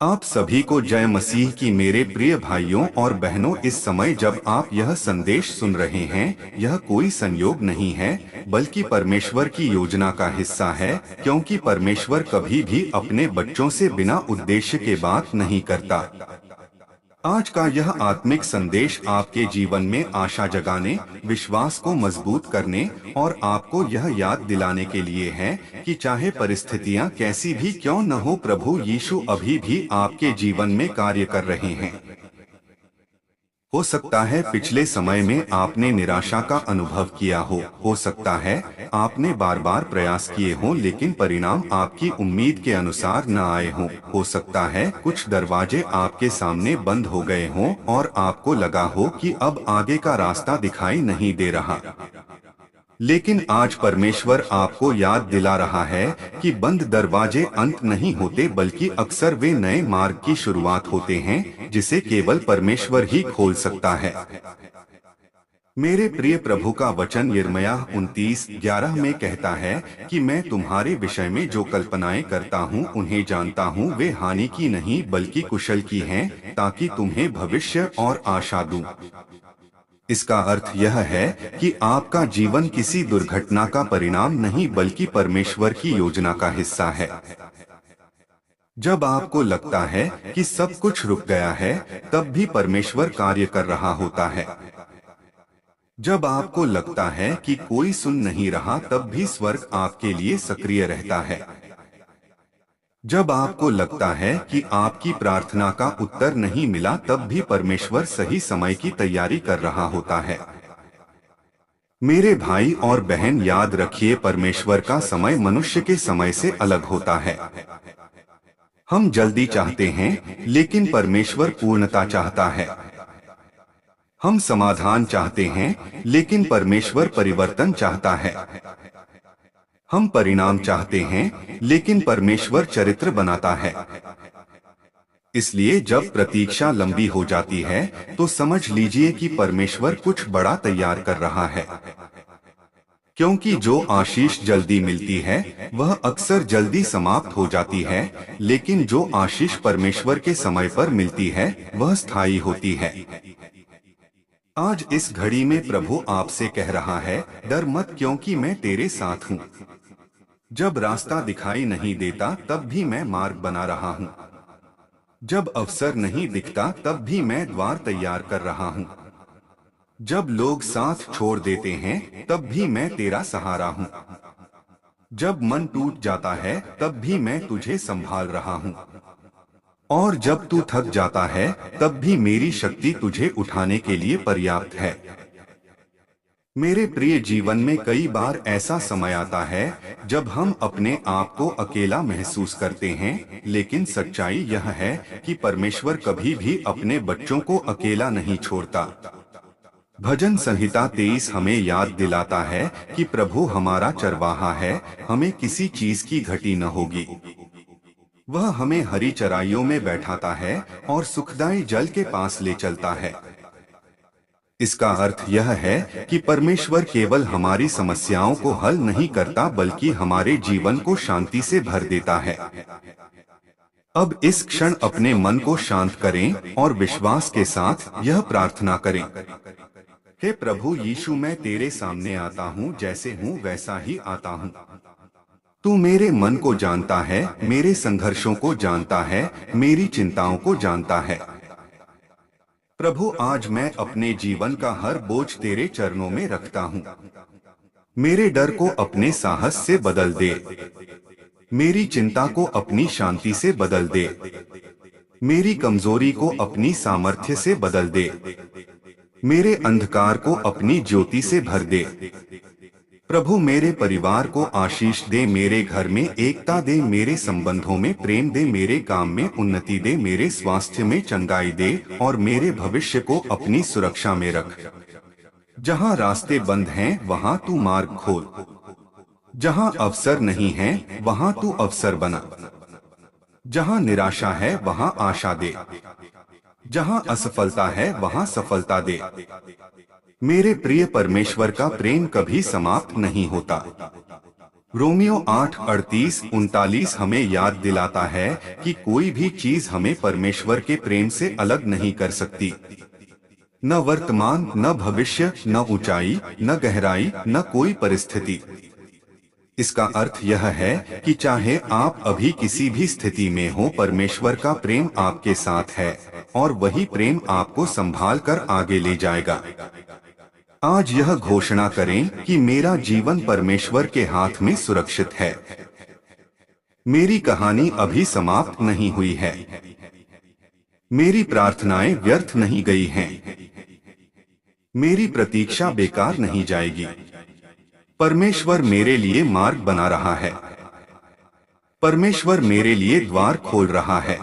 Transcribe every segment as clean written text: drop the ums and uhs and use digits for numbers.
आप सभी को जय मसीह की। मेरे प्रिय भाइयों और बहनों, इस समय जब आप यह संदेश सुन रहे हैं, यह कोई संयोग नहीं है, बल्कि परमेश्वर की योजना का हिस्सा है, क्योंकि परमेश्वर कभी भी अपने बच्चों से बिना उद्देश्य के बात नहीं करता। आज का यह आत्मिक संदेश आपके जीवन में आशा जगाने, विश्वास को मजबूत करने और आपको यह याद दिलाने के लिए है कि चाहे परिस्थितियां कैसी भी क्यों न हो, प्रभु यीशु अभी भी आपके जीवन में कार्य कर रहे हैं। हो सकता है पिछले समय में आपने निराशा का अनुभव किया हो सकता है आपने बार बार प्रयास किए हों लेकिन परिणाम आपकी उम्मीद के अनुसार न आए हो सकता है कुछ दरवाजे आपके सामने बंद हो गए हों और आपको लगा हो कि अब आगे का रास्ता दिखाई नहीं दे रहा। लेकिन आज परमेश्वर आपको याद दिला रहा है कि बंद दरवाजे अंत नहीं होते, बल्कि अक्सर वे नए मार्ग की शुरुआत होते हैं जिसे केवल परमेश्वर ही खोल सकता है। मेरे प्रिय प्रभु का वचन यिर्मयाह 29:11 में कहता है कि मैं तुम्हारे विषय में जो कल्पनाएं करता हूँ उन्हें जानता हूँ, वे हानि की नहीं बल्कि कुशल की हैं, ताकि तुम्हें भविष्य और आशा दूं। इसका अर्थ यह है कि आपका जीवन किसी दुर्घटना का परिणाम नहीं बल्कि परमेश्वर की योजना का हिस्सा है। जब आपको लगता है कि सब कुछ रुक गया है, तब भी परमेश्वर कार्य कर रहा होता है। जब आपको लगता है कि कोई सुन नहीं रहा, तब भी स्वर्ग आपके लिए सक्रिय रहता है। जब आपको लगता है कि आपकी प्रार्थना का उत्तर नहीं मिला, तब भी परमेश्वर सही समय की तैयारी कर रहा होता है। मेरे भाई और बहन, याद रखिए, परमेश्वर का समय मनुष्य के समय से अलग होता है। हम जल्दी चाहते हैं, लेकिन परमेश्वर पूर्णता चाहता है। हम समाधान चाहते हैं, लेकिन परमेश्वर परिवर्तन चाहता है। हम परिणाम चाहते हैं, लेकिन परमेश्वर चरित्र बनाता है। इसलिए जब प्रतीक्षा लंबी हो जाती है, तो समझ लीजिए कि परमेश्वर कुछ बड़ा तैयार कर रहा है। क्योंकि जो आशीष जल्दी मिलती है, वह अक्सर जल्दी समाप्त हो जाती है, लेकिन जो आशीष परमेश्वर के समय पर मिलती है, वह स्थायी होती है। आज इस घड़ी में प्रभु आपसे कह रहा है, डर मत, क्योंकि मैं तेरे साथ हूँ। जब रास्ता दिखाई नहीं देता, तब भी मैं मार्ग बना रहा हूँ। जब अवसर नहीं दिखता, तब भी मैं द्वार तैयार कर रहा हूँ। जब लोग साथ छोड़ देते हैं, तब भी मैं तेरा सहारा हूँ। जब मन टूट जाता है, तब भी मैं तुझे संभाल रहा हूँ। और जब तू थक जाता है, तब भी मेरी शक्ति तुझे उठाने के लिए पर्याप्त है। मेरे प्रिय, जीवन में कई बार ऐसा समय आता है जब हम अपने आप को अकेला महसूस करते हैं, लेकिन सच्चाई यह है कि परमेश्वर कभी भी अपने बच्चों को अकेला नहीं छोड़ता। भजन संहिता 23 हमें याद दिलाता है कि प्रभु हमारा चरवाहा है, हमें किसी चीज की घटी न होगी। वह हमें हरी चराइयों में बैठाता है और सुखदाई जल के पास ले चलता है। इसका अर्थ यह है कि परमेश्वर केवल हमारी समस्याओं को हल नहीं करता, बल्कि हमारे जीवन को शांति से भर देता है। अब इस क्षण अपने मन को शांत करें और विश्वास के साथ यह प्रार्थना करें, हे प्रभु यीशु, मैं तेरे सामने आता हूँ, जैसे हूँ वैसा ही आता हूँ। तू मेरे मन को जानता है, मेरे संघर्षों को जानता है, मेरी चिंताओं को जानता है। प्रभु, आज मैं अपने जीवन का हर बोझ तेरे चरणों में रखता हूँ। मेरे डर को अपने साहस से बदल दे, मेरी चिंता को अपनी शांति से बदल दे, मेरी कमजोरी को अपनी सामर्थ्य से बदल दे, मेरे अंधकार को अपनी ज्योति से भर दे। प्रभु, मेरे परिवार को आशीष दे, मेरे घर में एकता दे, मेरे संबंधों में प्रेम दे, मेरे काम में उन्नति दे, मेरे स्वास्थ्य में चंगाई दे और मेरे भविष्य को अपनी सुरक्षा में रख। जहाँ रास्ते बंद हैं, वहाँ तू मार्ग खोल। जहाँ अवसर नहीं है, वहाँ तू अवसर बना। जहाँ निराशा है, वहाँ आशा दे। जहाँ असफलता है, वहाँ सफलता दे। मेरे प्रिय, परमेश्वर का प्रेम कभी समाप्त नहीं होता। रोमियो 8:38-39 हमें याद दिलाता है कि कोई भी चीज हमें परमेश्वर के प्रेम से अलग नहीं कर सकती। न वर्तमान, न भविष्य, न ऊंचाई, न गहराई, न कोई परिस्थिति। इसका अर्थ यह है कि चाहे आप अभी किसी भी स्थिति में हो, परमेश्वर का प्रेम आपके साथ है और वही प्रेम आपको संभाल कर आगे ले जाएगा। आज यह घोषणा करें कि मेरा जीवन परमेश्वर के हाथ में सुरक्षित है। मेरी कहानी अभी समाप्त नहीं हुई है। मेरी प्रार्थनाएं व्यर्थ नहीं गई हैं। मेरी प्रतीक्षा बेकार नहीं जाएगी। परमेश्वर मेरे लिए मार्ग बना रहा है। परमेश्वर मेरे लिए द्वार खोल रहा है।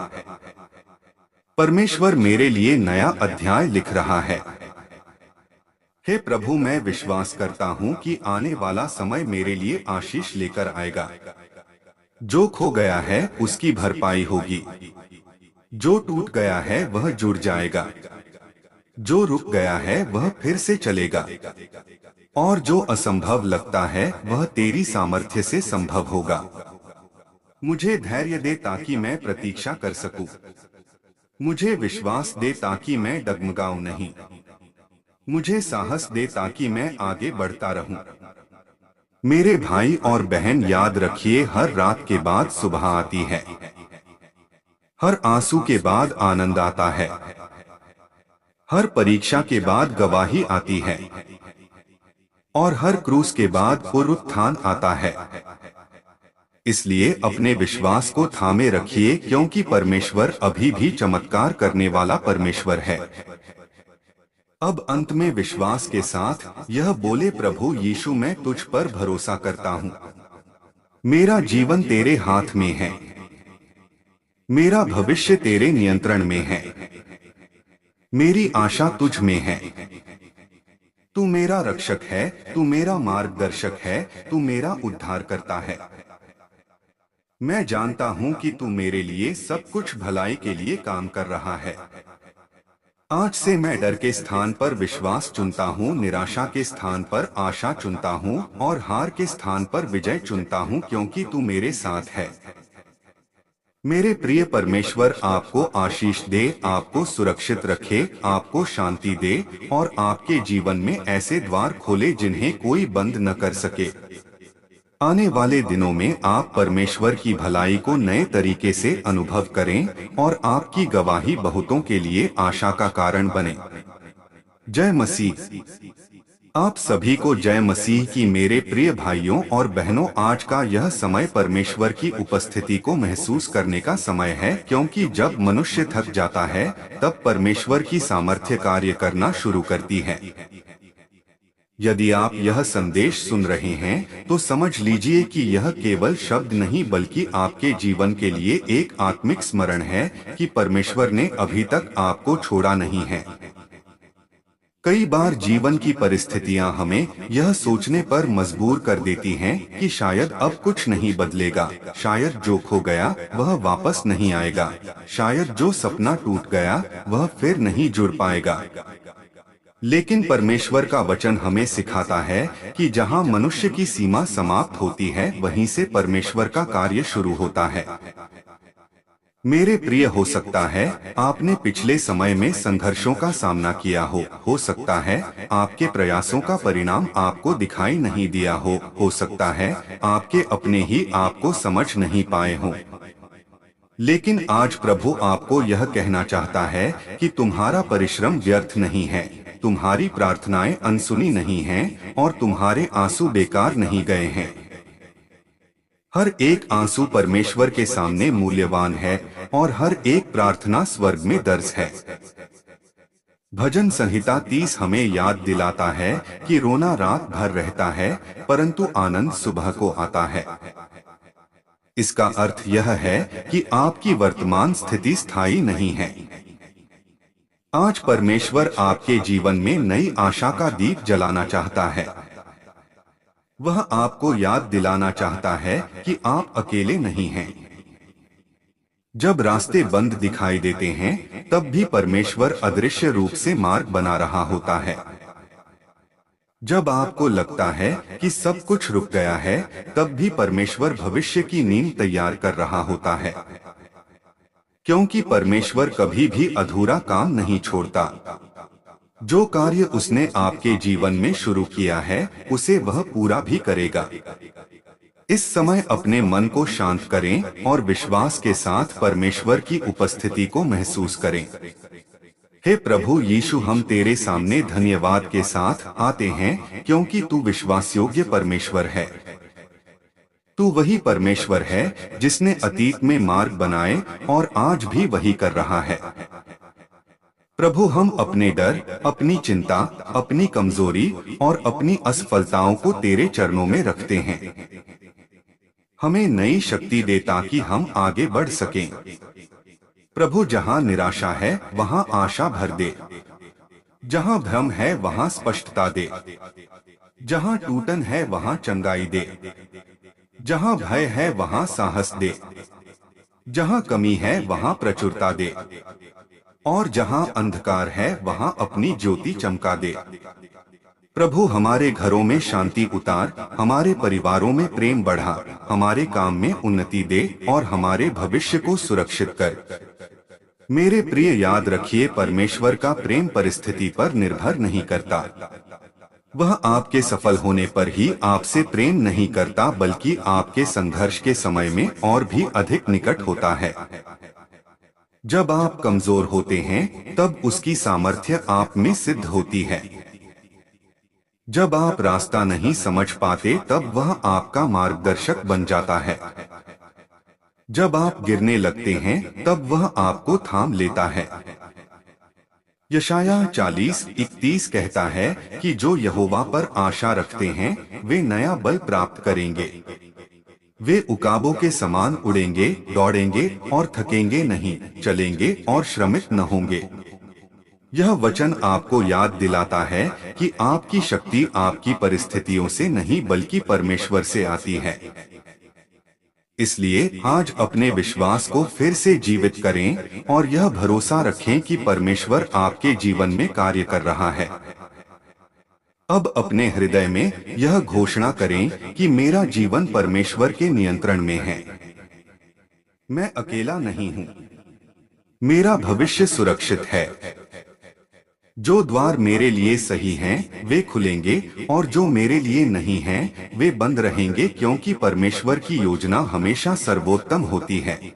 परमेश्वर मेरे लिए नया अध्याय लिख रहा है। हे प्रभु, मैं विश्वास करता हूँ कि आने वाला समय मेरे लिए आशीष लेकर आएगा। जो खो गया है उसकी भरपाई होगी। जो टूट गया है वह जुड़ जाएगा। जो रुक गया है वह फिर से चलेगा। और जो असंभव लगता है वह तेरी सामर्थ्य से संभव होगा। मुझे धैर्य दे ताकि मैं प्रतीक्षा कर सकूं। मुझे विश्वास दे ताकि मैं डगमगाऊं नहीं। मुझे साहस दे ताकि मैं आगे बढ़ता रहूं। मेरे भाई और बहन, याद रखिए, हर रात के बाद सुबह आती है। हर आंसू के बाद आनंद आता है। हर परीक्षा के बाद गवाही आती है। और हर क्रूस के बाद पुनरुत्थान आता है। इसलिए अपने विश्वास को थामे रखिए, क्योंकि परमेश्वर अभी भी चमत्कार करने वाला परमेश्वर है। अब अंत में विश्वास के साथ यह बोले, प्रभु यीशु, मैं तुझ पर भरोसा करता हूँ। मेरा जीवन तेरे हाथ में है। मेरा भविष्य तेरे नियंत्रण में है। मेरी आशा तुझ में है। तू मेरा रक्षक है। तू मेरा मार्गदर्शक है। तू मेरा उद्धार करता है। मैं जानता हूँ कि तू मेरे लिए सब कुछ भलाई के लिए काम कर रहा है। आज से मैं डर के स्थान पर विश्वास चुनता हूँ, निराशा के स्थान पर आशा चुनता हूँ और हार के स्थान पर विजय चुनता हूँ, क्योंकि तू मेरे साथ है। मेरे प्रिय परमेश्वर आपको आशीष दे, आपको सुरक्षित रखे, आपको शांति दे और आपके जीवन में ऐसे द्वार खोले जिन्हें कोई बंद न कर सके। आने वाले दिनों में आप परमेश्वर की भलाई को नए तरीके से अनुभव करें और आपकी गवाही बहुतों के लिए आशा का कारण बने। जय मसीह। आप सभी को जय मसीह की। मेरे प्रिय भाइयों और बहनों, आज का यह समय परमेश्वर की उपस्थिति को महसूस करने का समय है, क्योंकि जब मनुष्य थक जाता है तब परमेश्वर की सामर्थ्य कार्य करना शुरू करती है। यदि आप यह संदेश सुन रहे हैं तो समझ लीजिए कि यह केवल शब्द नहीं बल्कि आपके जीवन के लिए एक आत्मिक स्मरण है कि परमेश्वर ने अभी तक आपको छोड़ा नहीं है। कई बार जीवन की परिस्थितियां हमें यह सोचने पर मजबूर कर देती हैं कि शायद अब कुछ नहीं बदलेगा, शायद जो खो गया वह वापस नहीं आएगा, शायद जो सपना टूट गया वह फिर नहीं जुड़ पाएगा। लेकिन परमेश्वर का वचन हमें सिखाता है कि जहां मनुष्य की सीमा समाप्त होती है वहीं से परमेश्वर का कार्य शुरू होता है। मेरे प्रिय, हो सकता है आपने पिछले समय में संघर्षों का सामना किया हो सकता है आपके प्रयासों का परिणाम आपको दिखाई नहीं दिया हो सकता है आपके अपने ही आपको समझ नहीं पाए हों। लेकिन आज प्रभु आपको यह कहना चाहता है कि तुम्हारा परिश्रम व्यर्थ नहीं है, तुम्हारी प्रार्थनाएं अनसुनी नहीं हैं और तुम्हारे आंसू बेकार नहीं गए हैं। हर एक आंसू परमेश्वर के सामने मूल्यवान है और हर एक प्रार्थना स्वर्ग में दर्ज है। भजन संहिता 30 हमें याद दिलाता है कि रोना रात भर रहता है परंतु आनंद सुबह को आता है। इसका अर्थ यह है कि आपकी वर्तमान स्थिति स्थायी नहीं है। आज परमेश्वर आपके जीवन में नई आशा का दीप जलाना चाहता है। वह आपको याद दिलाना चाहता है कि आप अकेले नहीं हैं। जब रास्ते बंद दिखाई देते हैं तब भी परमेश्वर अदृश्य रूप से मार्ग बना रहा होता है। जब आपको लगता है कि सब कुछ रुक गया है, तब भी परमेश्वर भविष्य की नींव तैयार कर रहा होता है, क्योंकि परमेश्वर कभी भी अधूरा काम नहीं छोड़ता। जो कार्य उसने आपके जीवन में शुरू किया है, उसे वह पूरा भी करेगा। इस समय अपने मन को शांत करें और विश्वास के साथ परमेश्वर की उपस्थिति को महसूस करें। हे प्रभु यीशु, हम तेरे सामने धन्यवाद के साथ आते हैं, क्योंकि तू विश्वासयोग्य परमेश्वर है। तू वही परमेश्वर है जिसने अतीत में मार्ग बनाए और आज भी वही कर रहा है। प्रभु, हम अपने डर, अपनी चिंता, अपनी कमजोरी और अपनी असफलताओं को तेरे चरणों में रखते हैं। हमें नई शक्ति दे ताकि हम आगे बढ़ सकें। प्रभु, जहाँ निराशा है वहाँ आशा भर दे, जहाँ भ्रम है वहाँ स्पष्टता दे, जहाँ टूटन है वहाँ चंगाई दे, जहाँ भय है वहाँ साहस दे, जहाँ कमी है वहाँ प्रचुरता दे, और जहाँ अंधकार है वहाँ अपनी ज्योति चमका दे। प्रभु, हमारे घरों में शांति उतार, हमारे परिवारों में प्रेम बढ़ा, हमारे काम में उन्नति दे और हमारे भविष्य को सुरक्षित कर। मेरे प्रिय, याद रखिए, परमेश्वर का प्रेम परिस्थिति पर निर्भर नहीं करता। वह आपके सफल होने पर ही आपसे प्रेम नहीं करता, बल्कि आपके संघर्ष के समय में और भी अधिक निकट होता है। जब आप कमजोर होते हैं, तब उसकी सामर्थ्य आप में सिद्ध होती है। जब आप रास्ता नहीं समझ पाते, तब वह आपका मार्गदर्शक बन जाता है। जब आप गिरने लगते हैं, तब वह आपको थाम लेता है। यशायाह 40:31 कहता है कि जो यहोवा पर आशा रखते हैं, वे नया बल प्राप्त करेंगे। वे उकाबों के समान उड़ेंगे, दौड़ेंगे और थकेंगे नहीं, चलेंगे और श्रमित न होंगे। यह वचन आपको याद दिलाता है कि आपकी शक्ति आपकी परिस्थितियों से नहीं बल्कि परमेश्वर से आती है। इसलिए आज अपने विश्वास को फिर से जीवित करें और यह भरोसा रखें कि परमेश्वर आपके जीवन में कार्य कर रहा है। अब अपने हृदय में यह घोषणा करें कि मेरा जीवन परमेश्वर के नियंत्रण में है। मैं अकेला नहीं हूँ। मेरा भविष्य सुरक्षित है। जो द्वार मेरे लिए सही हैं, वे खुलेंगे और जो मेरे लिए नहीं हैं, वे बंद रहेंगे, क्योंकि परमेश्वर की योजना हमेशा सर्वोत्तम होती है।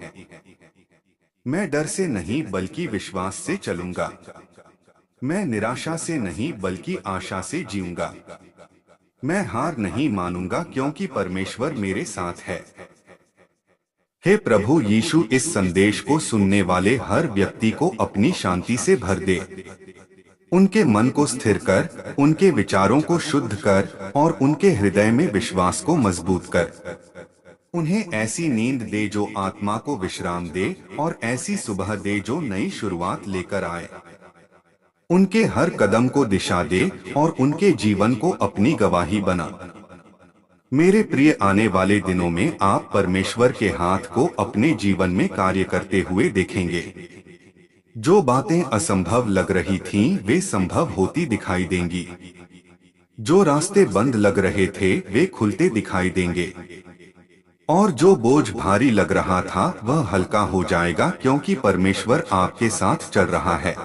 मैं डर से नहीं बल्कि विश्वास से चलूंगा। मैं निराशा से नहीं बल्कि आशा से जीऊंगा। मैं हार नहीं मानूंगा, क्योंकि परमेश्वर मेरे साथ है। हे प्रभु यीशु, इस संदेश को सुनने वाले हर व्यक्ति को अपनी शांति से भर दे। उनके मन को स्थिर कर, उनके विचारों को शुद्ध कर और उनके हृदय में विश्वास को मजबूत कर। उन्हें ऐसी नींद दे जो आत्मा को विश्राम दे और ऐसी सुबह दे जो नई शुरुआत लेकर आए। उनके हर कदम को दिशा दे और उनके जीवन को अपनी गवाही बना। मेरे प्रिय, आने वाले दिनों में आप परमेश्वर के हाथ को अपने जीवन में कार्य करते हुए देखेंगे। जो बातें असंभव लग रही थीं, वे संभव होती दिखाई देंगी। जो रास्ते बंद लग रहे थे, वे खुलते दिखाई देंगे। और जो बोझ भारी लग रहा था, वह हल्का हो जाएगा, क्योंकि परमेश्वर आपके साथ चल रहा है।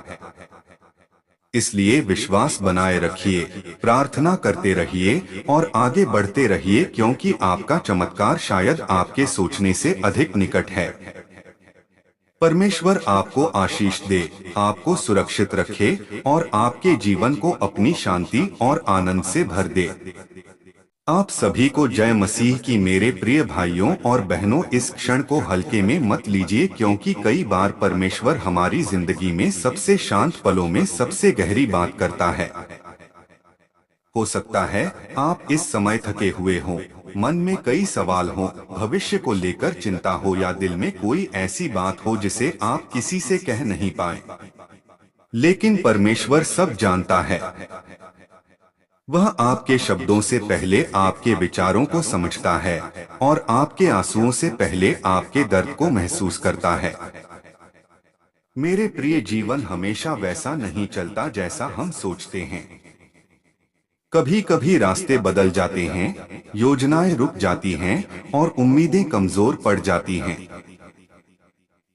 इसलिए विश्वास बनाए रखिए, प्रार्थना करते रहिए और आगे बढ़ते रहिए, क्योंकि आपका चमत्कार शायद आपके सोचने से अधिक निकट है। परमेश्वर आपको आशीष दे, आपको सुरक्षित रखे और आपके जीवन को अपनी शांति और आनंद से भर दे। आप सभी को जय मसीह की। मेरे प्रिय भाइयों और बहनों, इस क्षण को हल्के में मत लीजिए, क्योंकि कई बार परमेश्वर हमारी जिंदगी में सबसे शांत पलों में सबसे गहरी बात करता है। हो सकता है आप इस समय थके हुए हों, मन में कई सवाल हों, भविष्य को लेकर चिंता हो या दिल में कोई ऐसी बात हो जिसे आप किसी से कह नहीं पाए। लेकिन परमेश्वर सब जानता है। वह आपके शब्दों से पहले आपके विचारों को समझता है और आपके आंसुओं से पहले आपके दर्द को महसूस करता है। मेरे प्रिय, जीवन हमेशा वैसा नहीं चलता जैसा हम सोचते हैं। कभी कभी रास्ते बदल जाते हैं, योजनाएं रुक जाती हैं और उम्मीदें कमजोर पड़ जाती हैं।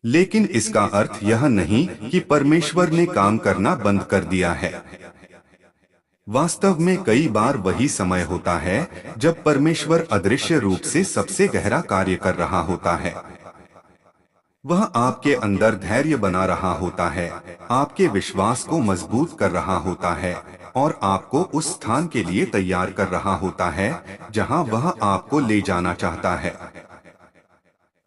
लेकिन इसका अर्थ यह नहीं कि परमेश्वर ने काम करना बंद कर दिया है। वास्तव में कई बार वही समय होता है जब परमेश्वर अदृश्य रूप से सबसे गहरा कार्य कर रहा होता है। वह आपके अंदर धैर्य बना रहा होता है, आपके विश्वास को मजबूत कर रहा होता है और आपको उस स्थान के लिए तैयार कर रहा होता है जहां वह आपको ले जाना चाहता है।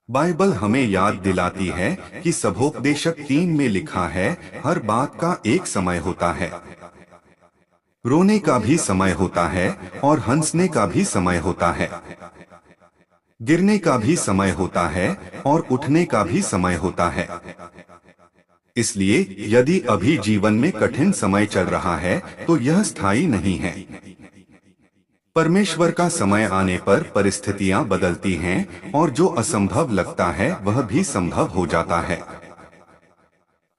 बाइबल हमें याद दिलाती है कि सभोपदेशक 3 में लिखा है, हर बात का एक समय होता है। रोने का भी समय होता है और हंसने का भी समय होता है। गिरने का भी समय होता है और उठने का भी समय होता है। इसलिए यदि अभी जीवन में कठिन समय चल रहा है तो यह स्थायी नहीं है। परमेश्वर का समय आने पर परिस्थितियां बदलती हैं और जो असंभव लगता है वह भी संभव हो जाता है।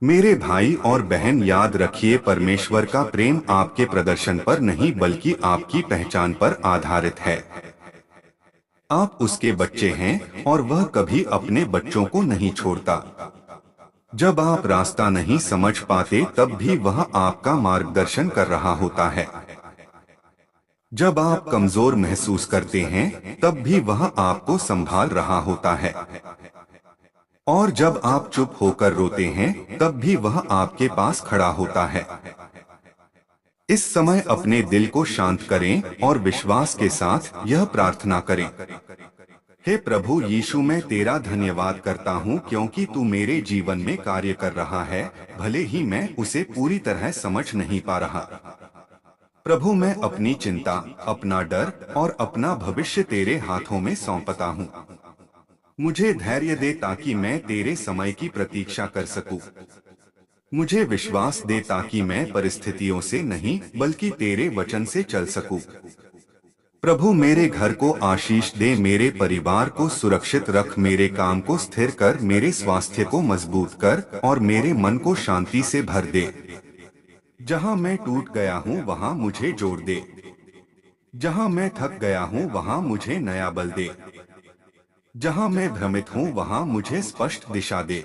मेरे भाई और बहन, याद रखिए, परमेश्वर का प्रेम आपके प्रदर्शन पर नहीं बल्कि आपकी पहचान पर आधारित है। आप उसके बच्चे हैं और वह कभी अपने बच्चों को नहीं छोड़ता। जब आप रास्ता नहीं समझ पाते तब भी वह आपका मार्गदर्शन कर रहा होता है। जब आप कमजोर महसूस करते हैं तब भी वह आपको संभाल रहा होता है। और जब आप चुप होकर रोते हैं तब भी वह आपके पास खड़ा होता है। इस समय अपने दिल को शांत करें और विश्वास के साथ यह प्रार्थना करें, हे प्रभु यीशु, मैं तेरा धन्यवाद करता हूँ क्योंकि तू मेरे जीवन में कार्य कर रहा है, भले ही मैं उसे पूरी तरह समझ नहीं पा रहा। प्रभु, मैं अपनी चिंता, अपना डर और अपना भविष्य तेरे हाथों में सौंपता हूँ। मुझे धैर्य दे ताकि मैं तेरे समय की प्रतीक्षा कर सकूं। मुझे विश्वास दे ताकि मैं परिस्थितियों से नहीं बल्कि तेरे वचन से चल सकूं। प्रभु, मेरे घर को आशीष दे, मेरे परिवार को सुरक्षित रख, मेरे काम को स्थिर कर, मेरे स्वास्थ्य को मजबूत कर और मेरे मन को शांति से भर दे। जहां मैं टूट गया हूं वहां मुझे जोड़ दे। जहां मैं थक गया हूं वहां मुझे नया बल दे। जहां मैं भ्रमित हूं वहां मुझे स्पष्ट दिशा दे।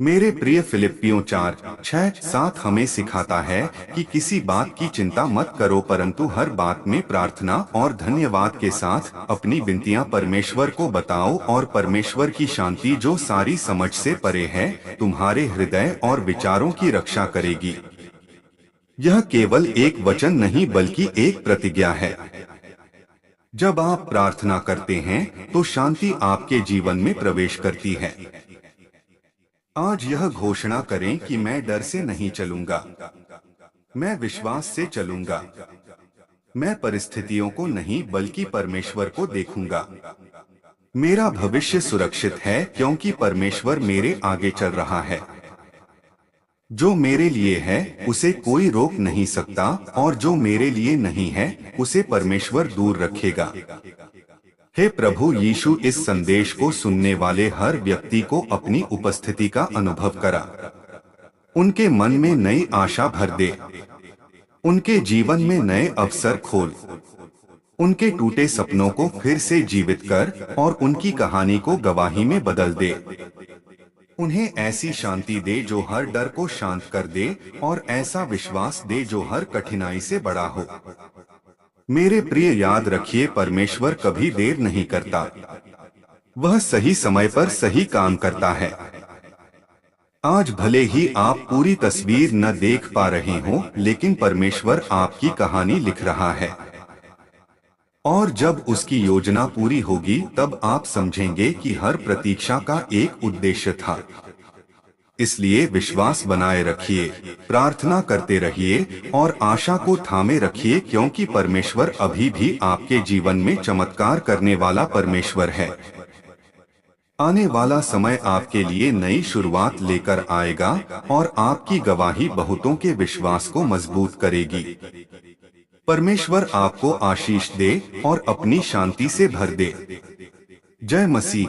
मेरे प्रिय फिलिप्पियों 4:6-7 हमें सिखाता है कि किसी बात की चिंता मत करो, परंतु हर बात में प्रार्थना और धन्यवाद के साथ अपनी विनतियां परमेश्वर को बताओ और परमेश्वर की शांति जो सारी समझ से परे है तुम्हारे हृदय और विचारों की रक्षा करेगी। यह केवल एक वचन नहीं बल्कि एक प्रतिज्ञा है। जब आप प्रार्थना करते हैं तो शांति आपके जीवन में प्रवेश करती है। आज यह घोषणा करें कि मैं डर से नहीं चलूंगा, मैं विश्वास से चलूंगा। मैं परिस्थितियों को नहीं बल्कि परमेश्वर को देखूंगा। मेरा भविष्य सुरक्षित है क्योंकि परमेश्वर मेरे आगे चल रहा है। जो मेरे लिए है उसे कोई रोक नहीं सकता और जो मेरे लिए नहीं है उसे परमेश्वर दूर रखेगा। हे प्रभु यीशु, इस संदेश को सुनने वाले हर व्यक्ति को अपनी उपस्थिति का अनुभव करा। उनके मन में नई आशा भर दे, उनके जीवन में नए अवसर खोल, उनके टूटे सपनों को फिर से जीवित कर और उनकी कहानी को गवाही में बदल दे। उन्हें ऐसी शांति दे जो हर डर को शांत कर दे और ऐसा विश्वास दे जो हर कठिनाई से बड़ा हो। मेरे प्रिय, याद रखिए, परमेश्वर कभी देर नहीं करता। वह सही समय पर सही काम करता है। आज भले ही आप पूरी तस्वीर न देख पा रहे हों, लेकिन परमेश्वर आपकी कहानी लिख रहा है। और जब उसकी योजना पूरी होगी तब आप समझेंगे कि हर प्रतीक्षा का एक उद्देश्य था। इसलिए विश्वास बनाए रखिए, प्रार्थना करते रहिए और आशा को थामे रखिए क्योंकि परमेश्वर अभी भी आपके जीवन में चमत्कार करने वाला परमेश्वर है। आने वाला समय आपके लिए नई शुरुआत लेकर आएगा और आपकी गवाही बहुतों के विश्वास को मजबूत करेगी। परमेश्वर आपको आशीष दे और अपनी शांति से भर दे। जय मसीह।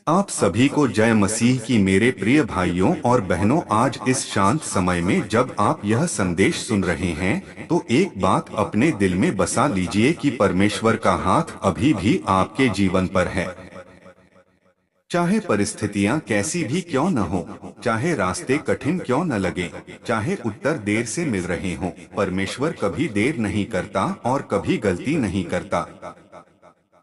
आप सभी को जय मसीह की। मेरे प्रिय भाइयों और बहनों, आज इस शांत समय में जब आप यह संदेश सुन रहे हैं तो एक बात अपने दिल में बसा लीजिए कि परमेश्वर का हाथ अभी भी आपके जीवन पर है। चाहे परिस्थितियां कैसी भी क्यों न हो, चाहे रास्ते कठिन क्यों न लगे, चाहे उत्तर देर से मिल रहे हों, परमेश्वर कभी देर नहीं करता और कभी गलती नहीं करता।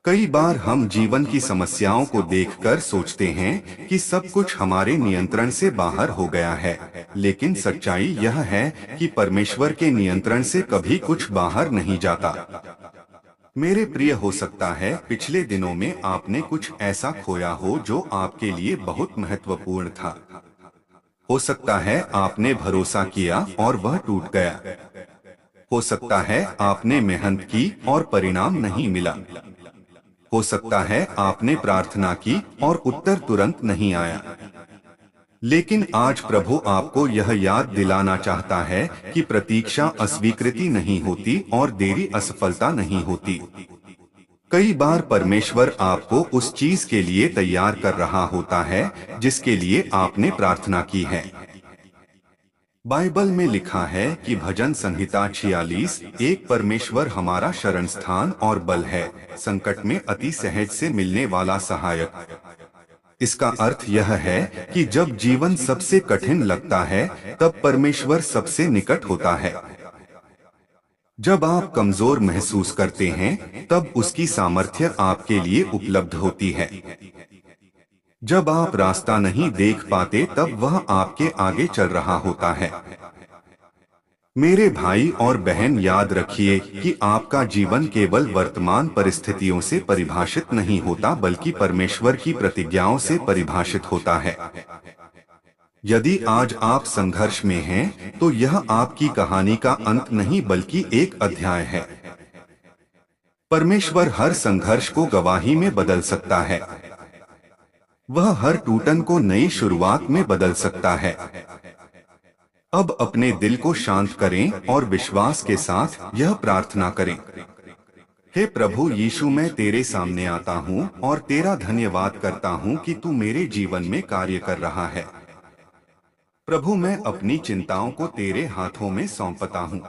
कई बार हम जीवन की समस्याओं को देखकर सोचते हैं कि सब कुछ हमारे नियंत्रण से बाहर हो गया है, लेकिन सच्चाई यह है कि परमेश्वर के नियंत्रण से कभी कुछ बाहर नहीं जाता। मेरे प्रिय, हो सकता है पिछले दिनों में आपने कुछ ऐसा खोया हो जो आपके लिए बहुत महत्वपूर्ण था। हो सकता है आपने भरोसा किया और वह टूट गया। हो सकता है आपने मेहनत की और परिणाम नहीं मिला। हो सकता है आपने प्रार्थना की और उत्तर तुरंत नहीं आया। लेकिन आज प्रभु आपको यह याद दिलाना चाहता है कि प्रतीक्षा अस्वीकृति नहीं होती और देरी असफलता नहीं होती। कई बार परमेश्वर आपको उस चीज के लिए तैयार कर रहा होता है जिसके लिए आपने प्रार्थना की है। बाइबल में लिखा है कि भजन संहिता 46:1 परमेश्वर हमारा शरण स्थान और बल है, संकट में अति सहज से मिलने वाला सहायक। इसका अर्थ यह है कि जब जीवन सबसे कठिन लगता है तब परमेश्वर सबसे निकट होता है। जब आप कमजोर महसूस करते हैं तब उसकी सामर्थ्य आपके लिए उपलब्ध होती है। जब आप रास्ता नहीं देख पाते तब वह आपके आगे चल रहा होता है। मेरे भाई और बहन, याद रखिए कि आपका जीवन केवल वर्तमान परिस्थितियों से परिभाषित नहीं होता बल्कि परमेश्वर की प्रतिज्ञाओं से परिभाषित होता है। यदि आज आप संघर्ष में हैं, तो यह आपकी कहानी का अंत नहीं बल्कि एक अध्याय है। परमेश्वर हर संघर्ष को गवाही में बदल सकता है। वह हर टूटन को नई शुरुआत में बदल सकता है। अब अपने दिल को शांत करें और विश्वास के साथ यह प्रार्थना करें। हे प्रभु यीशु, मैं तेरे सामने आता हूँ और तेरा धन्यवाद करता हूँ कि तू मेरे जीवन में कार्य कर रहा है। प्रभु, मैं अपनी चिंताओं को तेरे हाथों में सौंपता हूँ।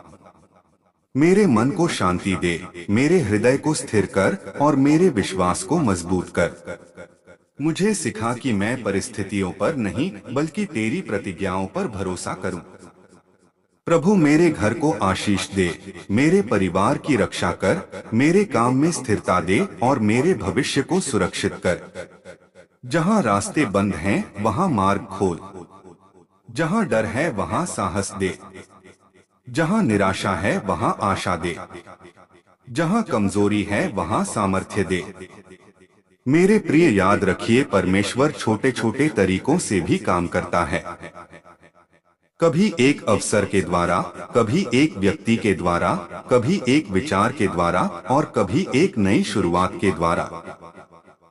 मेरे मन को शांति दे, मेरे हृदय को स्थिर कर और मेरे विश्वास को मजबूत कर। मुझे सिखा कि मैं परिस्थितियों पर नहीं बल्कि तेरी प्रतिज्ञाओं पर भरोसा करूं। प्रभु, मेरे घर को आशीष दे, मेरे परिवार की रक्षा कर, मेरे काम में स्थिरता दे और मेरे भविष्य को सुरक्षित कर। जहां रास्ते बंद हैं, वहां मार्ग खोल। जहां डर है वहां साहस दे। जहां निराशा है वहां आशा दे। जहां कमजोरी है वहां सामर्थ्य दे। मेरे प्रिय, याद रखिए परमेश्वर छोटे छोटे तरीकों से भी काम करता है। कभी एक अवसर के द्वारा, कभी एक व्यक्ति के द्वारा, कभी एक विचार के द्वारा और कभी एक नई शुरुआत के द्वारा।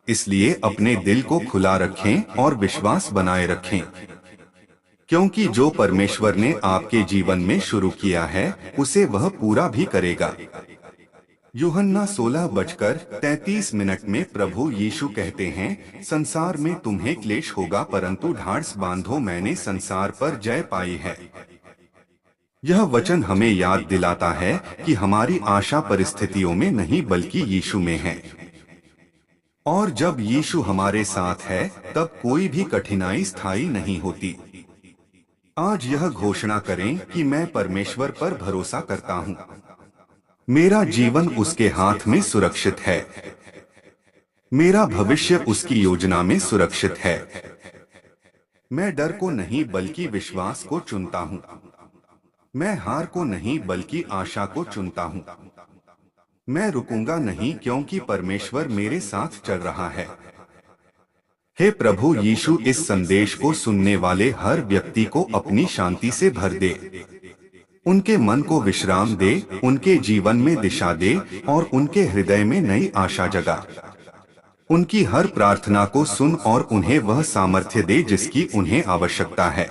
इसलिए अपने दिल को खुला रखें और विश्वास बनाए रखें, क्योंकि जो परमेश्वर ने आपके जीवन में शुरू किया है उसे वह पूरा भी करेगा। यूहन्ना 16:33 में प्रभु यीशु कहते हैं, संसार में तुम्हें क्लेश होगा परंतु ढाढ़स बांधो, मैंने संसार पर जय पाई है। यह वचन हमें याद दिलाता है कि हमारी आशा परिस्थितियों में नहीं बल्कि यीशु में है। और जब यीशु हमारे साथ है तब कोई भी कठिनाई स्थायी नहीं होती। आज यह घोषणा करें कि मैं परमेश्वर पर भरोसा करता हूँ। मेरा जीवन उसके हाथ में सुरक्षित है। मेरा भविष्य उसकी योजना में सुरक्षित है। मैं डर को नहीं बल्कि विश्वास को चुनता हूँ। मैं हार को नहीं बल्कि आशा को चुनता हूँ। मैं रुकूंगा नहीं क्योंकि परमेश्वर मेरे साथ चल रहा है। हे प्रभु यीशु, इस संदेश को सुनने वाले हर व्यक्ति को अपनी शांति से भर दे, उनके मन को विश्राम दे, उनके जीवन में दिशा दे और उनके हृदय में नई आशा जगा। उनकी हर प्रार्थना को सुन और उन्हें वह सामर्थ्य दे जिसकी उन्हें आवश्यकता है।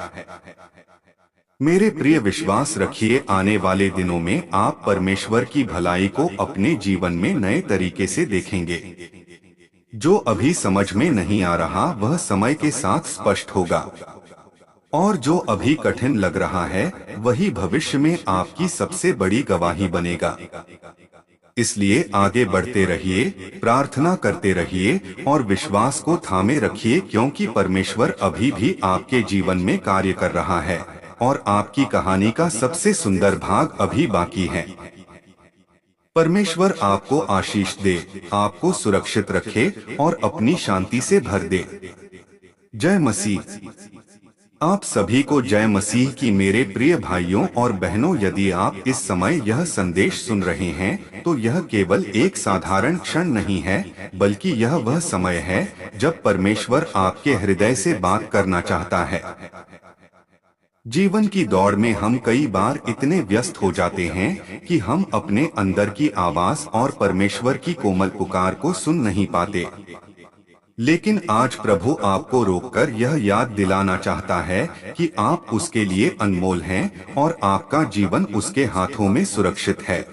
मेरे प्रिय, विश्वास रखिए आने वाले दिनों में आप परमेश्वर की भलाई को अपने जीवन में नए तरीके से देखेंगे। जो अभी समझ में नहीं आ रहा वह समय के साथ स्पष्ट होगा, और जो अभी कठिन लग रहा है वही भविष्य में आपकी सबसे बड़ी गवाही बनेगा। इसलिए आगे बढ़ते रहिए, प्रार्थना करते रहिए और विश्वास को थामे रखिए, क्योंकि परमेश्वर अभी भी आपके जीवन में कार्य कर रहा है और आपकी कहानी का सबसे सुंदर भाग अभी बाकी है। परमेश्वर आपको आशीष दे, आपको सुरक्षित रखे और अपनी शांति से भर दे। जय मसीह। आप सभी को जय मसीह की। मेरे प्रिय भाइयों और बहनों, यदि आप इस समय यह संदेश सुन रहे हैं तो यह केवल एक साधारण क्षण नहीं है, बल्कि यह वह समय है जब परमेश्वर आपके हृदय से बात करना चाहता है। जीवन की दौड़ में हम कई बार इतने व्यस्त हो जाते हैं कि हम अपने अंदर की आवाज और परमेश्वर की कोमल पुकार को सुन नहीं पाते। लेकिन आज प्रभु आपको रोककर यह याद दिलाना चाहता है कि आप उसके लिए अनमोल हैं और आपका जीवन उसके हाथों में सुरक्षित है।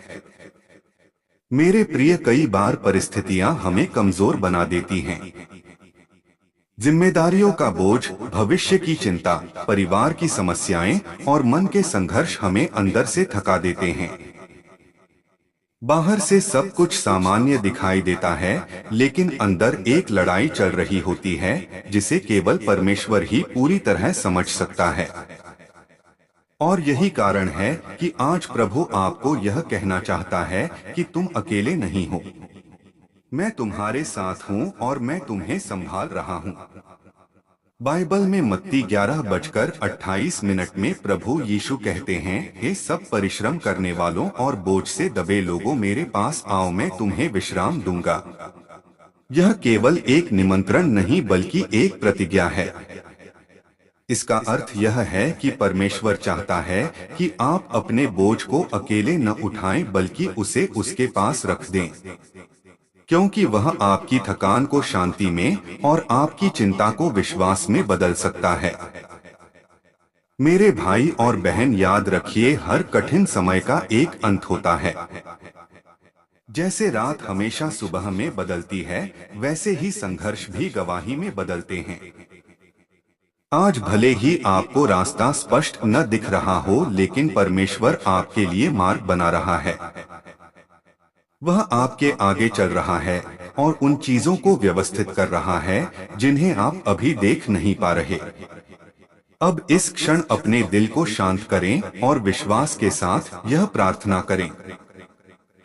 मेरे प्रिय, कई बार परिस्थितियां हमें कमजोर बना देती हैं। जिम्मेदारियों का बोझ, भविष्य की चिंता, परिवार की समस्याएं और मन के संघर्ष हमें अंदर से थका देते हैं। बाहर से सब कुछ सामान्य दिखाई देता है, लेकिन अंदर एक लड़ाई चल रही होती है जिसे केवल परमेश्वर ही पूरी तरह समझ सकता है। और यही कारण है कि आज प्रभु आपको यह कहना चाहता है कि तुम अकेले नहीं हो। मैं तुम्हारे साथ हूँ और मैं तुम्हें संभाल रहा हूँ। बाइबल में मत्ती 11:28 में प्रभु यीशु कहते हैं, हे सब परिश्रम करने वालों और बोझ से दबे लोगों, मेरे पास आओ, मैं तुम्हें विश्राम दूंगा। यह केवल एक निमंत्रण नहीं बल्कि एक प्रतिज्ञा है। इसका अर्थ यह है कि परमेश्वर चाहता है कि आप अपने बोझ को अकेले न उठाएं, बल्कि उसे उसके पास रख दें, क्योंकि वह आपकी थकान को शांति में और आपकी चिंता को विश्वास में बदल सकता है। मेरे भाई और बहन, याद रखिए, हर कठिन समय का एक अंत होता है। जैसे रात हमेशा सुबह में बदलती है, वैसे ही संघर्ष भी गवाही में बदलते हैं। आज भले ही आपको रास्ता स्पष्ट न दिख रहा हो, लेकिन परमेश्वर आपके लिए मार्ग बना रहा है। वह आपके आगे चल रहा है और उन चीजों को व्यवस्थित कर रहा है जिन्हें आप अभी देख नहीं पा रहे। अब इस क्षण अपने दिल को शांत करें और विश्वास के साथ यह प्रार्थना करें,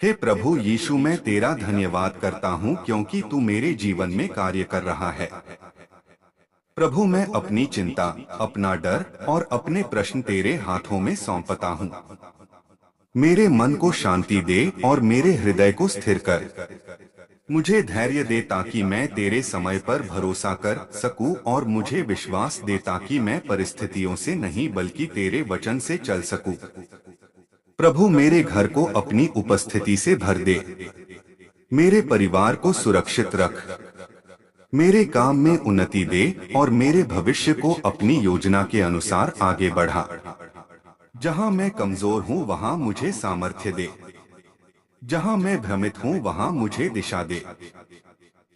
हे प्रभु यीशु, मैं तेरा धन्यवाद करता हूँ क्योंकि तू मेरे जीवन में कार्य कर रहा है। प्रभु, मैं अपनी चिंता, अपना डर और अपने प्रश्न तेरे हाथों में सौंपता हूँ। मेरे मन को शांति दे और मेरे हृदय को स्थिर कर। मुझे धैर्य दे ताकि मैं तेरे समय पर भरोसा कर सकूं, और मुझे विश्वास दे ताकि मैं परिस्थितियों से नहीं बल्कि तेरे वचन से चल सकूं। प्रभु, मेरे घर को अपनी उपस्थिति से भर दे। मेरे परिवार को सुरक्षित रख। मेरे काम में उन्नति दे और मेरे भविष्य को अपनी योजना के अनुसार आगे बढ़ा। जहां मैं कमजोर हूं वहां मुझे सामर्थ्य दे। जहां मैं भ्रमित हूं वहां मुझे दिशा दे।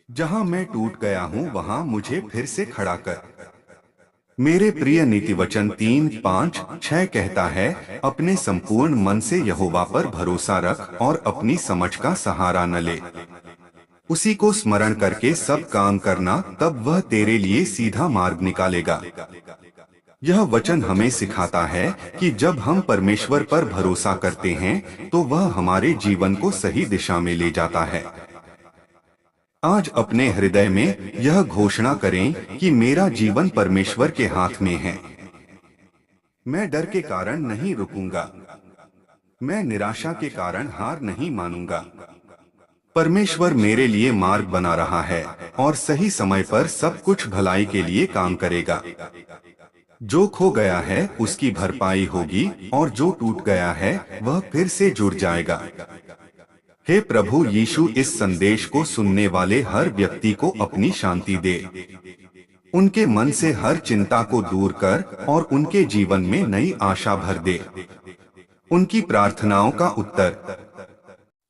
जहां मैं टूट गया हूं वहां मुझे फिर से खड़ा कर। मेरे प्रिय, नीति वचन 3:5-6 कहता है, अपने संपूर्ण मन से यहोवा पर भरोसा रख और अपनी समझ का सहारा न ले। उसी को स्मरण करके सब काम करना, तब वह तेरे लिए सीधा मार्ग निकालेगा। यह वचन हमें सिखाता है कि जब हम परमेश्वर पर भरोसा करते हैं तो वह हमारे जीवन को सही दिशा में ले जाता है। आज अपने हृदय में यह घोषणा करें कि मेरा जीवन परमेश्वर के हाथ में है। मैं डर के कारण नहीं रुकूंगा। मैं निराशा के कारण हार नहीं मानूंगा। परमेश्वर मेरे लिए मार्ग बना रहा है और सही समय पर सब कुछ भलाई के लिए काम करेगा। जो खो गया है उसकी भरपाई होगी और जो टूट गया है वह फिर से जुड़ जाएगा। हे प्रभु यीशु, इस संदेश को सुनने वाले हर व्यक्ति को अपनी शांति दे। उनके मन से हर चिंता को दूर कर और उनके जीवन में नई आशा भर दे। उनकी प्रार्थनाओं का उत्तर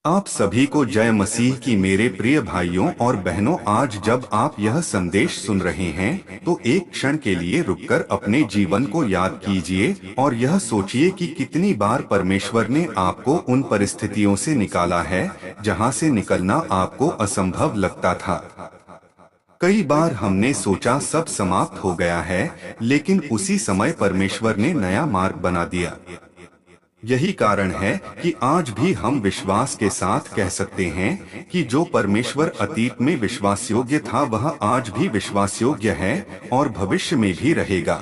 आप सभी को जय मसीह की। मेरे प्रिय भाइयों और बहनों, आज जब आप यह संदेश सुन रहे हैं तो एक क्षण के लिए रुककर अपने जीवन को याद कीजिए और यह सोचिए कि कितनी बार परमेश्वर ने आपको उन परिस्थितियों से निकाला है जहां से निकलना आपको असंभव लगता था। कई बार हमने सोचा सब समाप्त हो गया है, लेकिन उसी समय परमेश्वर ने नया मार्ग बना दिया। यही कारण है कि आज भी हम विश्वास के साथ कह सकते हैं कि जो परमेश्वर अतीत में विश्वास योग्य था वह आज भी विश्वास योग्य है और भविष्य में भी रहेगा।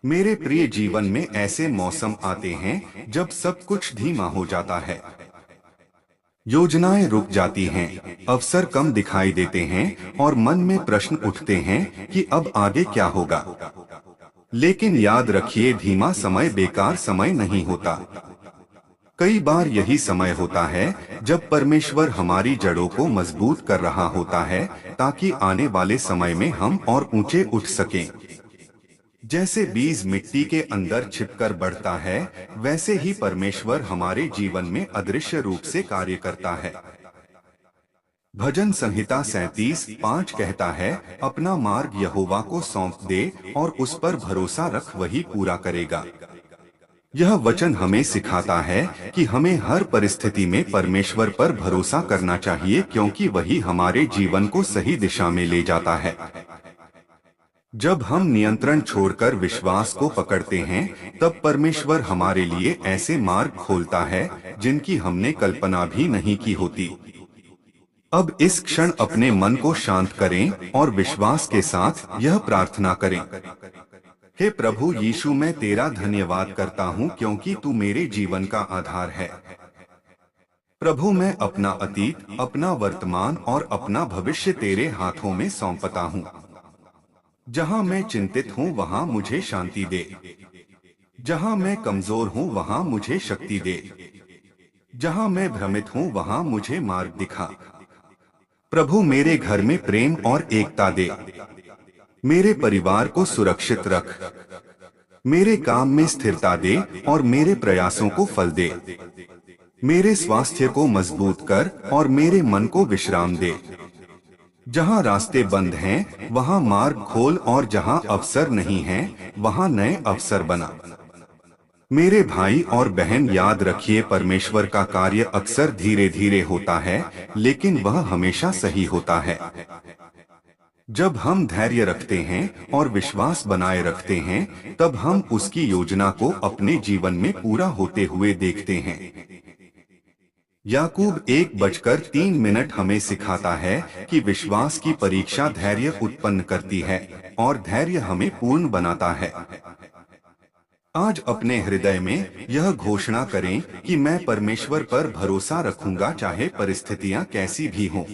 मेरे प्रिय, जीवन में ऐसे मौसम आते हैं जब सब कुछ धीमा हो जाता है, योजनाएं रुक जाती हैं, अवसर कम दिखाई देते हैं और मन में प्रश्न उठते हैं कि अब आगे क्या होगा। लेकिन याद रखिए, धीमा समय बेकार समय नहीं होता। कई बार यही समय होता है जब परमेश्वर हमारी जड़ों को मजबूत कर रहा होता है ताकि आने वाले समय में हम और ऊंचे उठ सकें। जैसे बीज मिट्टी के अंदर छिपकर बढ़ता है, वैसे ही परमेश्वर हमारे जीवन में अदृश्य रूप से कार्य करता है। भजन संहिता 37:5 कहता है, अपना मार्ग यहोवा को सौंप दे और उस पर भरोसा रख, वही पूरा करेगा। यह वचन हमें सिखाता है कि हमें हर परिस्थिति में परमेश्वर पर भरोसा करना चाहिए, क्योंकि वही हमारे जीवन को सही दिशा में ले जाता है। जब हम नियंत्रण छोड़कर विश्वास को पकड़ते हैं, तब परमेश्वर हमारे लिए ऐसे मार्ग खोलता है जिनकी हमने कल्पना भी नहीं की होती। अब इस क्षण अपने मन को शांत करें और विश्वास के साथ यह प्रार्थना करें, हे प्रभु यीशु, मैं तेरा धन्यवाद करता हूँ क्योंकि तू मेरे जीवन का आधार है। प्रभु, मैं अपना अतीत, अपना वर्तमान और अपना भविष्य तेरे हाथों में सौंपता हूँ। जहाँ मैं चिंतित हूँ वहाँ मुझे शांति दे, जहाँ मैं कमजोर हूँ वहाँ मुझे शक्ति दे, जहाँ मैं भ्रमित हूँ वहाँ मुझे मार्ग दिखा। प्रभु, मेरे घर में प्रेम और एकता दे, मेरे परिवार को सुरक्षित रख, मेरे काम में स्थिरता दे और मेरे प्रयासों को फल दे। मेरे स्वास्थ्य को मजबूत कर और मेरे मन को विश्राम दे। जहाँ रास्ते बंद हैं, वहाँ मार्ग खोल और जहाँ अवसर नहीं हैं, वहाँ नए अवसर बना। मेरे भाई और बहन, याद रखिए, परमेश्वर का कार्य अक्सर धीरे धीरे होता है, लेकिन वह हमेशा सही होता है। जब हम धैर्य रखते हैं और विश्वास बनाए रखते हैं, तब हम उसकी योजना को अपने जीवन में पूरा होते हुए देखते हैं। याकूब 1:3 हमें सिखाता है कि विश्वास की परीक्षा धैर्य उत्पन्न करती है और धैर्य हमें पूर्ण बनाता है। आज अपने हृदय में यह घोषणा करें कि मैं परमेश्वर पर भरोसा रखूंगा, चाहे परिस्थितियां कैसी भी हों।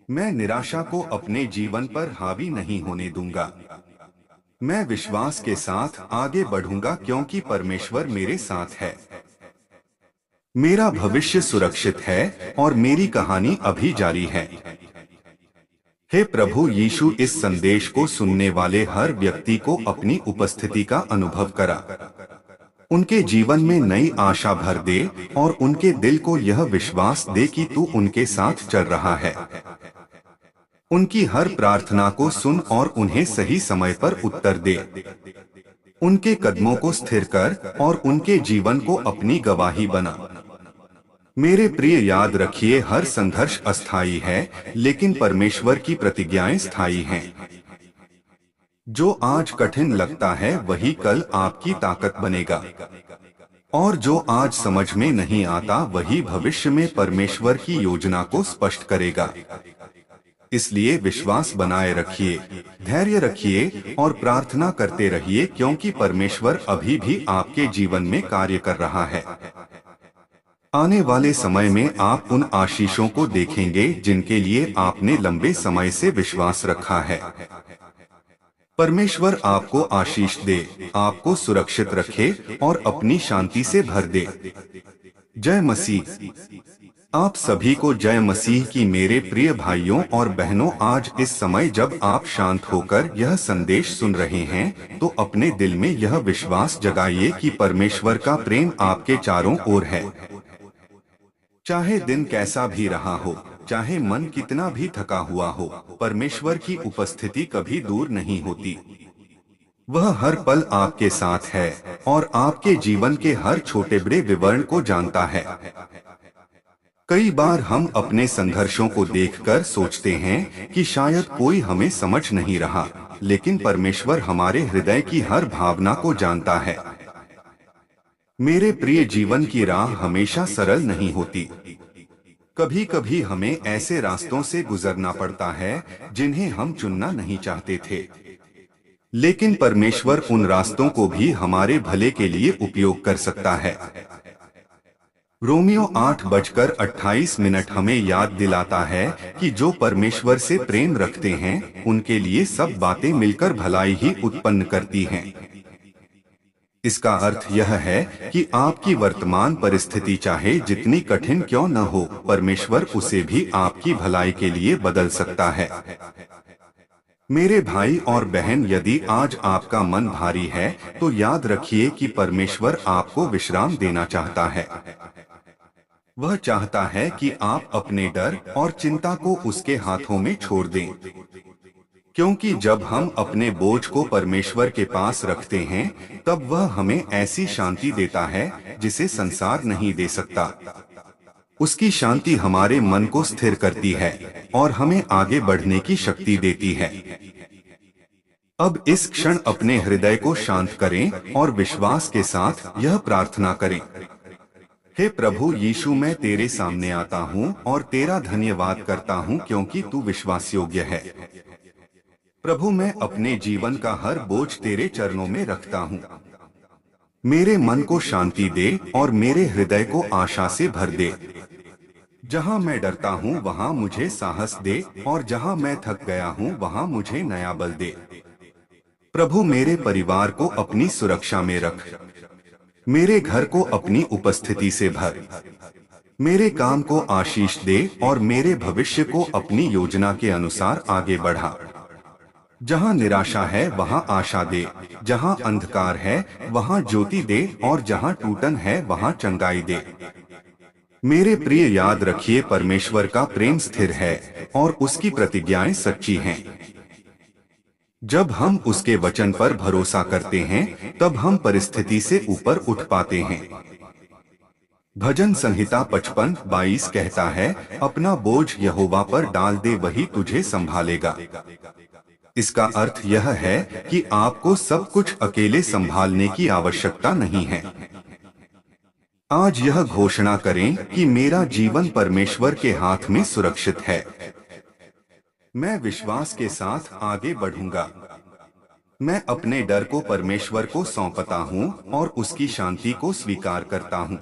मैं निराशा को अपने जीवन पर हावी नहीं होने दूंगा। मैं विश्वास के साथ आगे बढ़ूंगा क्योंकि परमेश्वर मेरे साथ है। मेरा भविष्य सुरक्षित है और मेरी कहानी अभी जारी है। हे प्रभु यीशु, इस संदेश को सुनने वाले हर व्यक्ति को अपनी उपस्थिति का अनुभव करा। उनके जीवन में नई आशा भर दे और उनके दिल को यह विश्वास दे कि तू उनके साथ चल रहा है। उनकी हर प्रार्थना को सुन और उन्हें सही समय पर उत्तर दे। उनके कदमों को स्थिर कर और उनके जीवन को अपनी गवाही बना। मेरे प्रिय, याद रखिए, हर संघर्ष अस्थायी है, लेकिन परमेश्वर की प्रतिज्ञाएं स्थायी हैं। जो आज कठिन लगता है वही कल आपकी ताकत बनेगा, और जो आज समझ में नहीं आता वही भविष्य में परमेश्वर की योजना को स्पष्ट करेगा। इसलिए विश्वास बनाए रखिए, धैर्य रखिए और प्रार्थना करते रहिए, क्योंकि परमेश्वर अभी भी आपके जीवन में कार्य कर रहा है। आने वाले समय में आप उन आशीषों को देखेंगे जिनके लिए आपने लंबे समय से विश्वास रखा है। परमेश्वर आपको आशीष दे, आपको सुरक्षित रखे और अपनी शांति से भर दे। जय मसीह। आप सभी को जय मसीह की। मेरे प्रिय भाइयों और बहनों, आज इस समय जब आप शांत होकर यह संदेश सुन रहे हैं, तो अपने दिल में यह विश्वास जगाइए कि परमेश्वर का प्रेम आपके चारों ओर है। चाहे दिन कैसा भी रहा हो, चाहे मन कितना भी थका हुआ हो, परमेश्वर की उपस्थिति कभी दूर नहीं होती। वह हर पल आपके साथ है और आपके जीवन के हर छोटे बड़े विवरण को जानता है। कई बार हम अपने संघर्षों को देखकर सोचते हैं कि शायद कोई हमें समझ नहीं रहा, लेकिन परमेश्वर हमारे हृदय की हर भावना को जानता है। मेरे प्रिय, जीवन की राह हमेशा सरल नहीं होती। कभी कभी हमें ऐसे रास्तों से गुजरना पड़ता है जिन्हें हम चुनना नहीं चाहते थे, लेकिन परमेश्वर उन रास्तों को भी हमारे भले के लिए उपयोग कर सकता है। रोमियो 8:28 हमें याद दिलाता है कि जो परमेश्वर से प्रेम रखते हैं उनके लिए सब बातें मिलकर भलाई ही उत्पन्न करती हैं। इसका अर्थ यह है कि आपकी वर्तमान परिस्थिति चाहे जितनी कठिन क्यों न हो, परमेश्वर उसे भी आपकी भलाई के लिए बदल सकता है। मेरे भाई और बहन, यदि आज आपका मन भारी है तो याद रखिए कि परमेश्वर आपको विश्राम देना चाहता है। वह चाहता है कि आप अपने डर और चिंता को उसके हाथों में छोड़ दें, क्योंकि जब हम अपने बोझ को परमेश्वर के पास रखते हैं तब वह हमें ऐसी शांति देता है जिसे संसार नहीं दे सकता। उसकी शांति हमारे मन को स्थिर करती है और हमें आगे बढ़ने की शक्ति देती है। अब इस क्षण अपने हृदय को शांत करें और विश्वास के साथ यह प्रार्थना करें। हे प्रभु यीशु, मैं तेरे सामने आता हूँ और तेरा धन्यवाद करता हूँ क्योंकि तू विश्वास योग्य है। प्रभु, मैं अपने जीवन का हर बोझ तेरे चरणों में रखता हूँ। मेरे मन को शांति दे और मेरे हृदय को आशा से भर दे। जहाँ मैं डरता हूँ वहाँ मुझे साहस दे और जहाँ मैं थक गया हूँ वहाँ मुझे नया बल दे। प्रभु, मेरे परिवार को अपनी सुरक्षा में रख, मेरे घर को अपनी उपस्थिति से भर, मेरे काम को आशीष दे और मेरे भविष्य को अपनी योजना के अनुसार आगे बढ़ा। जहाँ निराशा है वहाँ आशा दे, जहाँ अंधकार है वहाँ ज्योति दे और जहाँ टूटन है वहाँ चंगाई दे। मेरे प्रिय, याद रखिए परमेश्वर का प्रेम स्थिर है और उसकी प्रतिज्ञाएं सच्ची हैं। जब हम उसके वचन पर भरोसा करते हैं तब हम परिस्थिति से ऊपर उठ पाते हैं। भजन संहिता 55:22 कहता है, अपना बोझ यहोवा पर डाल दे, वही तुझे संभालेगा। इसका अर्थ यह है कि आपको सब कुछ अकेले संभालने की आवश्यकता नहीं है। आज यह घोषणा करें कि मेरा जीवन परमेश्वर के हाथ में सुरक्षित है। मैं विश्वास के साथ आगे बढ़ूंगा। मैं अपने डर को परमेश्वर को सौंपता हूँ और उसकी शांति को स्वीकार करता हूँ।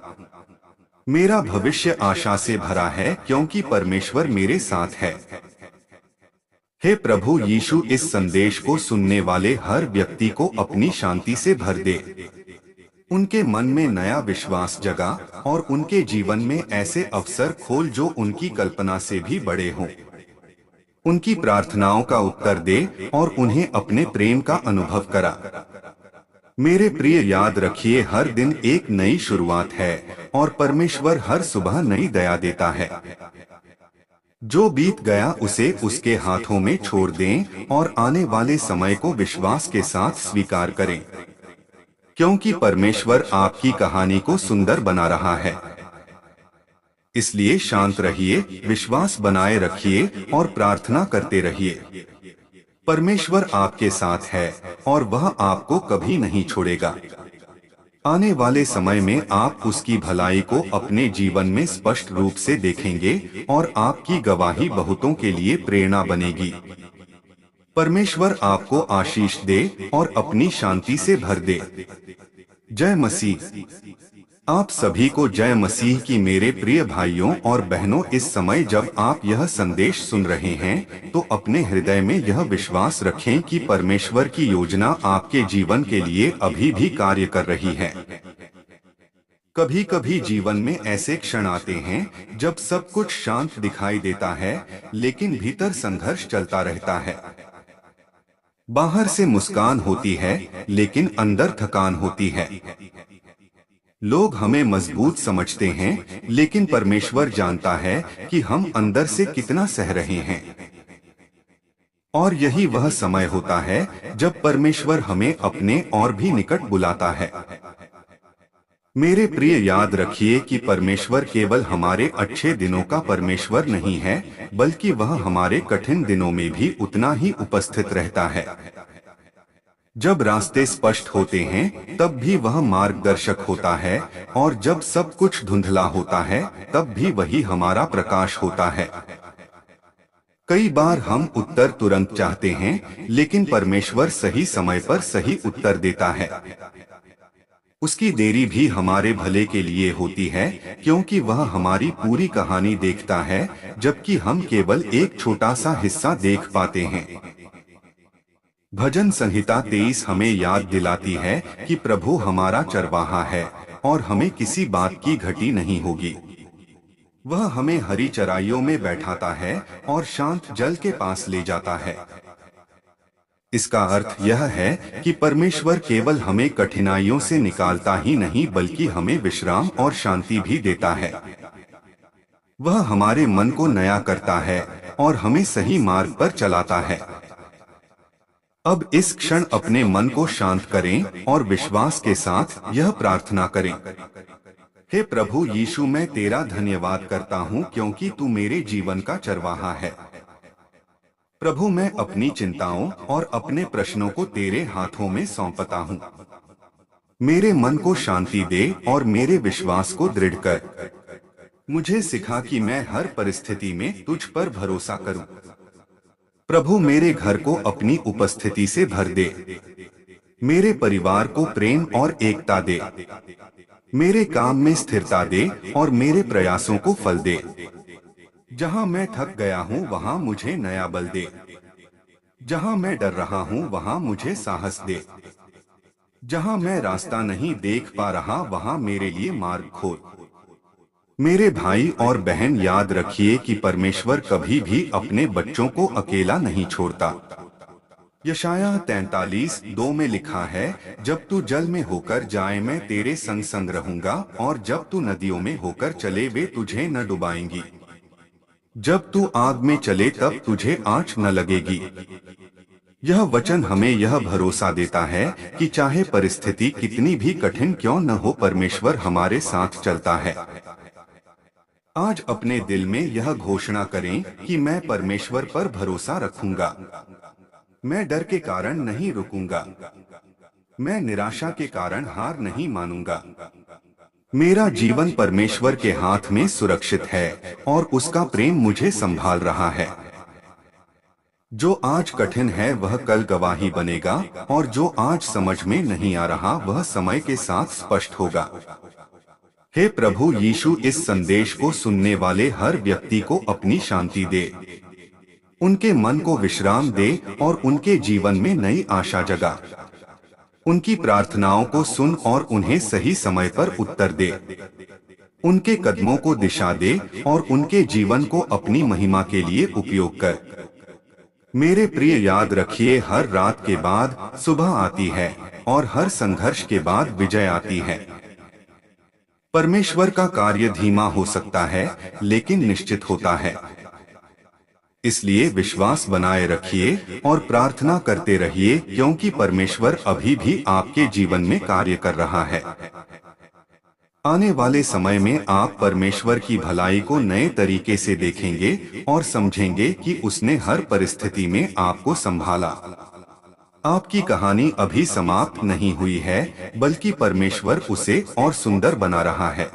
मेरा भविष्य आशा से भरा है क्योंकि परमेश्वर मेरे साथ है। हे प्रभु यीशु, इस संदेश को सुनने वाले हर व्यक्ति को अपनी शांति से भर दे। उनके मन में नया विश्वास जगा और उनके जीवन में ऐसे अवसर खोल जो उनकी कल्पना से भी बड़े हों। उनकी प्रार्थनाओं का उत्तर दे और उन्हें अपने प्रेम का अनुभव करा। मेरे प्रिय, याद रखिए हर दिन एक नई शुरुआत है और परमेश्वर हर सुबह नई दया देता है। जो बीत गया उसे उसके हाथों में छोड़ दें और आने वाले समय को विश्वास के साथ स्वीकार करें, क्योंकि परमेश्वर आपकी कहानी को सुंदर बना रहा है। इसलिए शांत रहिए, विश्वास बनाए रखिए और प्रार्थना करते रहिए। परमेश्वर आपके साथ है और वह आपको कभी नहीं छोड़ेगा। आने वाले समय में आप उसकी भलाई को अपने जीवन में स्पष्ट रूप से देखेंगे और आपकी गवाही बहुतों के लिए प्रेरणा बनेगी। परमेश्वर आपको आशीष दे और अपनी शांति से भर दे। जय मसीह। आप सभी को जय मसीह की। मेरे प्रिय भाइयों और बहनों, इस समय जब आप यह संदेश सुन रहे हैं तो अपने हृदय में यह विश्वास रखें कि परमेश्वर की योजना आपके जीवन के लिए अभी भी कार्य कर रही है। कभी कभी जीवन में ऐसे क्षण आते हैं जब सब कुछ शांत दिखाई देता है, लेकिन भीतर संघर्ष चलता रहता है। बाहर से मुस्कान होती है लेकिन अंदर थकान होती है। लोग हमें मजबूत समझते हैं, लेकिन परमेश्वर जानता है कि हम अंदर से कितना सह रहे हैं। और यही वह समय होता है जब परमेश्वर हमें अपने और भी निकट बुलाता है। मेरे प्रिय, याद रखिए कि परमेश्वर केवल हमारे अच्छे दिनों का परमेश्वर नहीं है, बल्कि वह हमारे कठिन दिनों में भी उतना ही उपस्थित रहता है। जब रास्ते स्पष्ट होते हैं तब भी वह मार्गदर्शक होता है, और जब सब कुछ धुंधला होता है तब भी वही हमारा प्रकाश होता है। कई बार हम उत्तर तुरंत चाहते हैं, लेकिन परमेश्वर सही समय पर सही उत्तर देता है। उसकी देरी भी हमारे भले के लिए होती है, क्योंकि वह हमारी पूरी कहानी देखता है, जबकि हम केवल एक छोटा सा हिस्सा देख पाते हैं। भजन संहिता 23 हमें याद दिलाती है कि प्रभु हमारा चरवाहा है और हमें किसी बात की घटी नहीं होगी। वह हमें हरी चराइयों में बैठाता है और शांत जल के पास ले जाता है। इसका अर्थ यह है कि परमेश्वर केवल हमें कठिनाइयों से निकालता ही नहीं, बल्कि हमें विश्राम और शांति भी देता है। वह हमारे मन को नया करता है और हमें सही मार्ग पर चलाता है। अब इस क्षण अपने मन को शांत करें और विश्वास के साथ यह प्रार्थना करें। हे प्रभु यीशु, मैं तेरा धन्यवाद करता हूँ क्योंकि तू मेरे जीवन का चरवाहा है। प्रभु, मैं अपनी चिंताओं और अपने प्रश्नों को तेरे हाथों में सौंपता हूँ। मेरे मन को शांति दे और मेरे विश्वास को दृढ़ कर। मुझे सिखा कि मैं हर परिस्थिति में तुझ पर भरोसा करूं। प्रभु, मेरे घर को अपनी उपस्थिति से भर दे। मेरे परिवार को प्रेम और एकता दे। मेरे काम में स्थिरता दे और मेरे प्रयासों को फल दे। जहां मैं थक गया हूं वहां मुझे नया बल दे। जहां मैं डर रहा हूं वहां मुझे साहस दे। जहां मैं रास्ता नहीं देख पा रहा वहां मेरे लिए मार्ग खोल। मेरे भाई और बहन, याद रखिए कि परमेश्वर कभी भी अपने बच्चों को अकेला नहीं छोड़ता। यशायाह 43:2 में लिखा है, जब तू जल में होकर जाए मैं तेरे संग संग रहूंगा, और जब तू नदियों में होकर चले वे तुझे न डुबाएंगी। जब तू आग में चले तब तुझे आँच न लगेगी। यह वचन हमें यह भरोसा देता है कि चाहे परिस्थिति कितनी भी कठिन क्यों न हो, परमेश्वर हमारे साथ चलता है। आज अपने दिल में यह घोषणा करें कि मैं परमेश्वर पर भरोसा रखूंगा। मैं डर के कारण नहीं रुकूंगा। मैं निराशा के कारण हार नहीं मानूंगा। मेरा जीवन परमेश्वर के हाथ में सुरक्षित है और उसका प्रेम मुझे संभाल रहा है। जो आज कठिन है वह कल गवाही बनेगा, और जो आज समझ में नहीं आ रहा वह समय के साथ स्पष्ट होगा। हे प्रभु यीशु, इस संदेश को सुनने वाले हर व्यक्ति को अपनी शांति दे। उनके मन को विश्राम दे और उनके जीवन में नई आशा जगा। उनकी प्रार्थनाओं को सुन और उन्हें सही समय पर उत्तर दे। उनके कदमों को दिशा दे और उनके जीवन को अपनी महिमा के लिए उपयोग कर। मेरे प्रिय, याद रखिए, हर रात के बाद सुबह आती है और हर संघर्ष के बाद विजय आती है। परमेश्वर का कार्य धीमा हो सकता है, लेकिन निश्चित होता है। इसलिए विश्वास बनाए रखिए और प्रार्थना करते रहिए, क्योंकि परमेश्वर अभी भी आपके जीवन में कार्य कर रहा है। आने वाले समय में आप परमेश्वर की भलाई को नए तरीके से देखेंगे और समझेंगे कि उसने हर परिस्थिति में आपको संभाला। आपकी कहानी अभी समाप्त नहीं हुई है, बल्कि परमेश्वर उसे और सुंदर बना रहा है।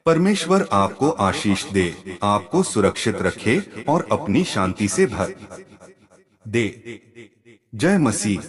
परमेश्वर आपको आशीष दे, आपको सुरक्षित रखे और अपनी शांति से भर दे। जय मसीह।